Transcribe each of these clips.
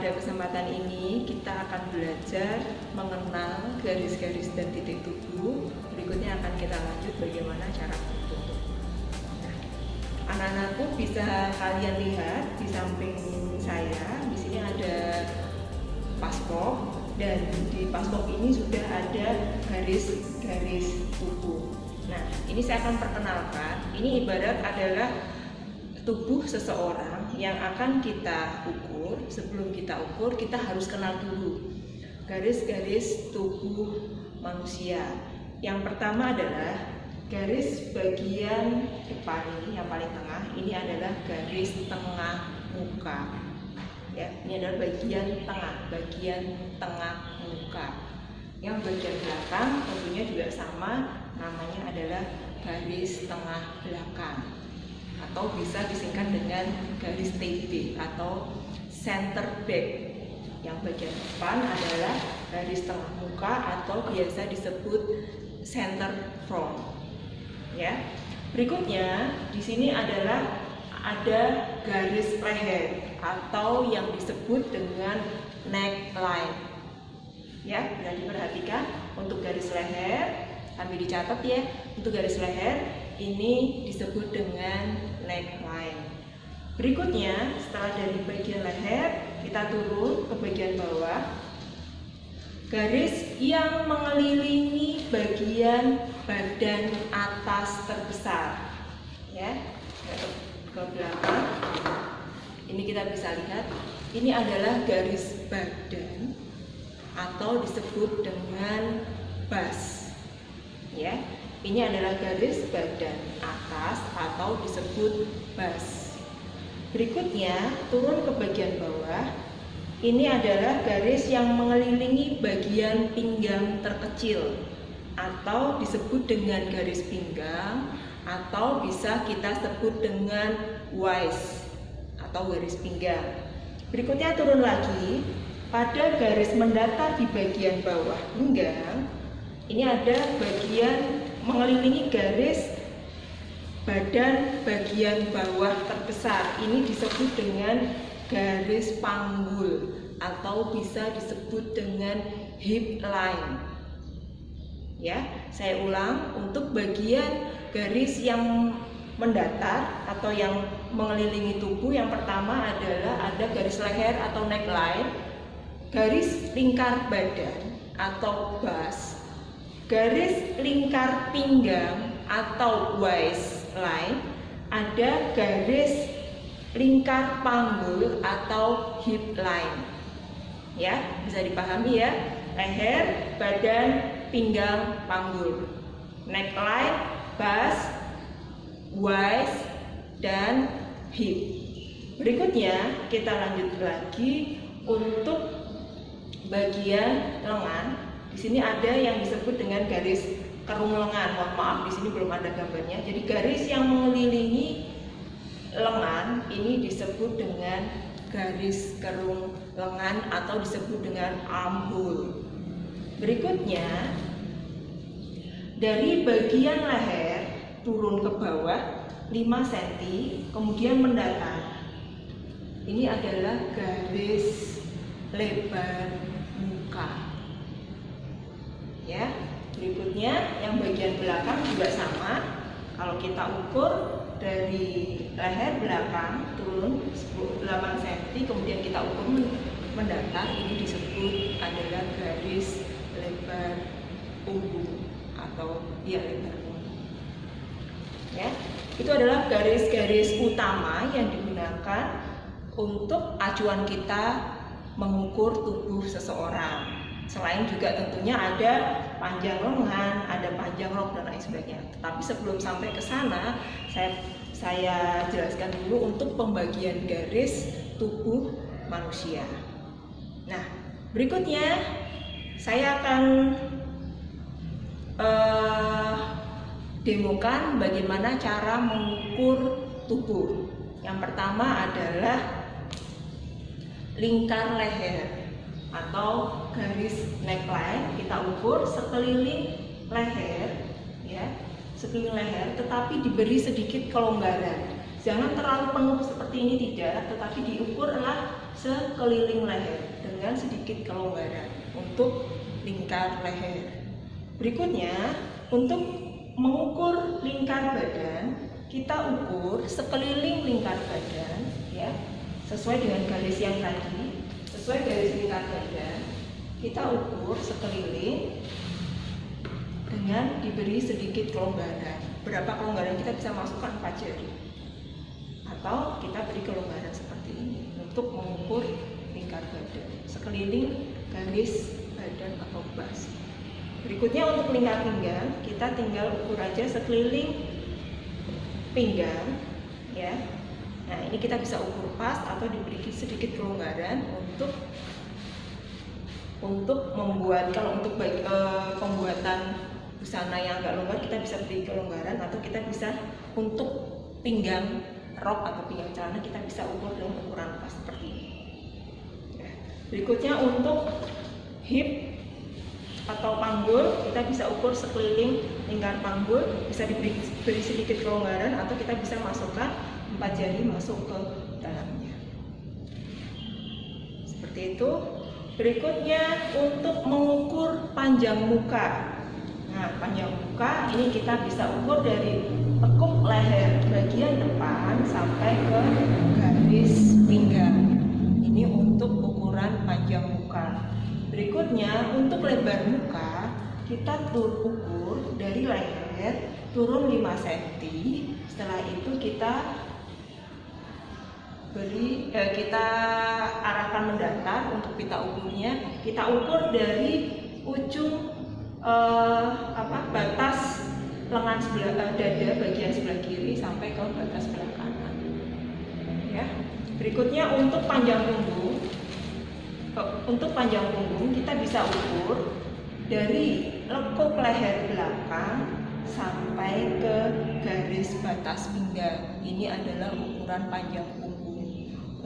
pada kesempatan ini kita akan belajar mengenal garis-garis dan titik tubuh. Berikutnya akan kita lanjut bagaimana cara membentuk tubuh. Nah, anak-anakku bisa kalian lihat di samping saya, di sini ada paspor dan di paspor ini sudah ada garis-garis tubuh. Nah, ini saya akan perkenalkan. Ini ibarat adalah tubuh seseorang yang akan kita ukur. Sebelum kita ukur, kita harus kenal dulu garis-garis tubuh manusia. Yang pertama adalah garis bagian depan ini, yang paling tengah. Ini adalah garis tengah muka. Ya, ini adalah bagian tengah muka. Yang bagian belakang tentunya juga sama, namanya adalah garis tengah belakang, atau bisa disingkat dengan garis TB atau center back. Yang bagian depan adalah garis tengah muka atau biasa disebut center front. Ya. Berikutnya di sini adalah ada garis leher atau yang disebut dengan neckline. Ya, bisa diperhatikan untuk garis leher, kami dicatat ya. Untuk garis leher ini disebut dengan neckline. Berikutnya, setelah dari bagian leher, kita turun ke bagian bawah. Garis yang mengelilingi bagian badan atas terbesar. Ya, ke belakang. Ini kita bisa lihat, ini adalah garis badan atau disebut dengan bas. Ya. Ini adalah garis badan atas atau disebut bas. Berikutnya, turun ke bagian bawah. Ini adalah garis yang mengelilingi bagian pinggang terkecil atau disebut dengan garis pinggang, atau bisa kita sebut dengan waist atau garis pinggang. Berikutnya turun lagi pada garis mendatar di bagian bawah pinggang. Ini ada bagian mengelilingi garis badan bagian bawah terbesar. Ini disebut dengan garis panggul atau bisa disebut dengan hip line. Ya, saya ulang, untuk bagian garis yang mendatar atau yang mengelilingi tubuh, yang pertama adalah ada garis leher atau neckline, garis lingkar badan atau bas, garis lingkar pinggang atau waistline, ada garis lingkar panggul atau hip line. Ya, bisa dipahami ya. Leher, badan, pinggang, panggul. Neckline, bas, waist, dan hip. Berikutnya kita lanjut lagi untuk bagian lengan. Di sini ada yang disebut dengan garis kerung lengan. Mohon maaf, di sini belum ada gambarnya. Jadi garis yang mengelilingi lengan ini disebut dengan garis kerung lengan atau disebut dengan armhole. Berikutnya, dari bagian leher turun ke bawah 5 cm, kemudian mendatar. Ini adalah garis lebar muka. Ya, berikutnya yang bagian belakang juga sama. Kalau kita ukur dari leher belakang turun 8 cm, kemudian kita ukur mendatar, ini disebut adalah garis lebar punggung atau lebar punggung. Ya, itu adalah garis-garis utama yang digunakan untuk acuan kita mengukur tubuh seseorang. Selain juga tentunya ada panjang lengan, ada panjang rok dan lain sebagainya. Tetapi sebelum sampai ke sana, saya jelaskan dulu untuk pembagian garis tubuh manusia. Nah, berikutnya saya akan demokan bagaimana cara mengukur tubuh. Yang pertama adalah lingkar leher atau garis neckline. Kita ukur sekeliling leher, ya, sekeliling leher, tetapi diberi sedikit kelonggaran. Jangan terlalu penuh seperti ini, tidak, tetapi diukurlah sekeliling leher dengan sedikit kelonggaran untuk lingkar leher. Berikutnya, untuk mengukur lingkar badan, kita ukur sekeliling lingkar badan, ya, sesuai dengan garis yang tadi, sesuai garis lingkar badan, kita ukur sekeliling dengan diberi sedikit kelonggaran. Berapa kelonggaran kita bisa masukkan 4 jari, atau kita beri kelonggaran seperti ini untuk mengukur lingkar badan sekeliling garis badan atau base. Berikutnya untuk lingkar pinggang, kita tinggal ukur aja sekeliling pinggang, ya. Nah, ini kita bisa ukur pas atau diberi sedikit kelonggaran untuk membuat, kalau untuk pembuatan busana yang agak longgar kita bisa beri kelonggaran, atau kita bisa untuk pinggang rok atau pinggang celana kita bisa ukur dengan ukuran pas seperti ini. Ya. Berikutnya untuk hip atau panggul, kita bisa ukur sekeliling lingkar panggul, bisa diberi sedikit kelonggaran, atau kita bisa masukkan 4 jari masuk ke dalamnya. Seperti itu. Berikutnya untuk mengukur panjang muka. Nah, panjang muka ini kita bisa ukur dari tekuk leher bagian depan sampai ke garis pinggang. Ini untuk ukuran panjang muka. Berikutnya untuk lebar muka, kita ukur dari leher turun 5 cm. Setelah itu kita kita arahkan mendatar untuk pita ukurnya. Kita ukur dari ujung batas lengan sebelah dada bagian sebelah kiri sampai ke batas sebelah kanan. Ya. Berikutnya untuk panjang punggung. Untuk panjang punggung kita bisa ukur dari lekuk leher belakang sampai ke garis batas pinggang. Ini adalah ukuran panjang punggung.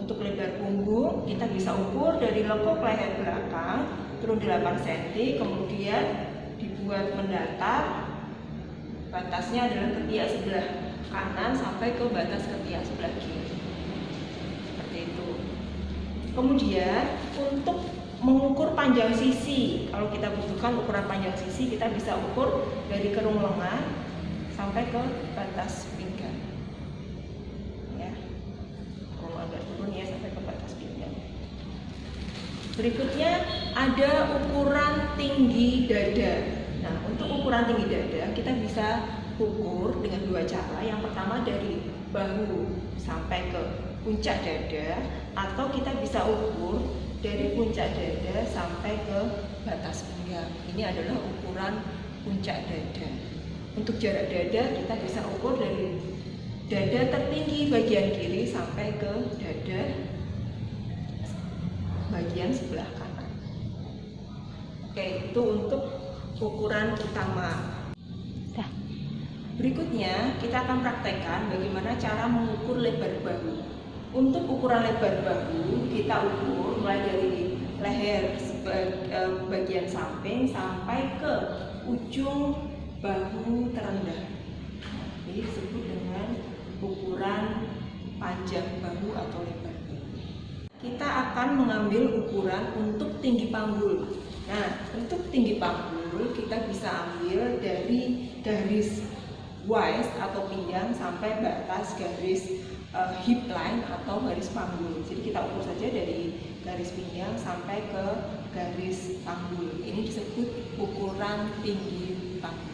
Untuk lebar punggung kita bisa ukur dari lekuk leher belakang turun 8 cm, kemudian dibuat mendatar. Batasnya adalah ketiak sebelah kanan sampai ke batas ketiak sebelah kiri. Seperti itu. Kemudian untuk mengukur panjang sisi, kalau kita butuhkan ukuran panjang sisi, kita bisa ukur dari kerung lengan sampai ke batas pinggang. Ya, kalau agak turun ya sampai ke batas pinggang. Berikutnya ada ukuran tinggi dada. Nah, untuk ukuran tinggi dada kita bisa ukur dengan 2 cara. Yang pertama dari bahu sampai ke puncak dada, atau kita bisa ukur dari puncak dada sampai ke batas pinggang. Ini adalah ukuran puncak dada. Untuk jarak dada kita bisa ukur dari dada tertinggi bagian kiri sampai ke dada bagian sebelah kanan. Oke, itu untuk ukuran utama. Berikutnya kita akan praktekkan bagaimana cara mengukur lebar bahu. Untuk ukuran lebar bahu kita ukur mulai dari leher bagian samping sampai ke ujung bahu terendah. Ini disebut dengan ukuran panjang bahu atau lebar bahu. Kita akan mengambil ukuran untuk tinggi panggul. Nah, untuk tinggi panggul kita bisa ambil dari garis waist atau pinggang sampai batas garis hip line atau garis panggul. Jadi kita ukur saja dari garis pinggang sampai ke garis panggul. Ini disebut ukuran tinggi panggul.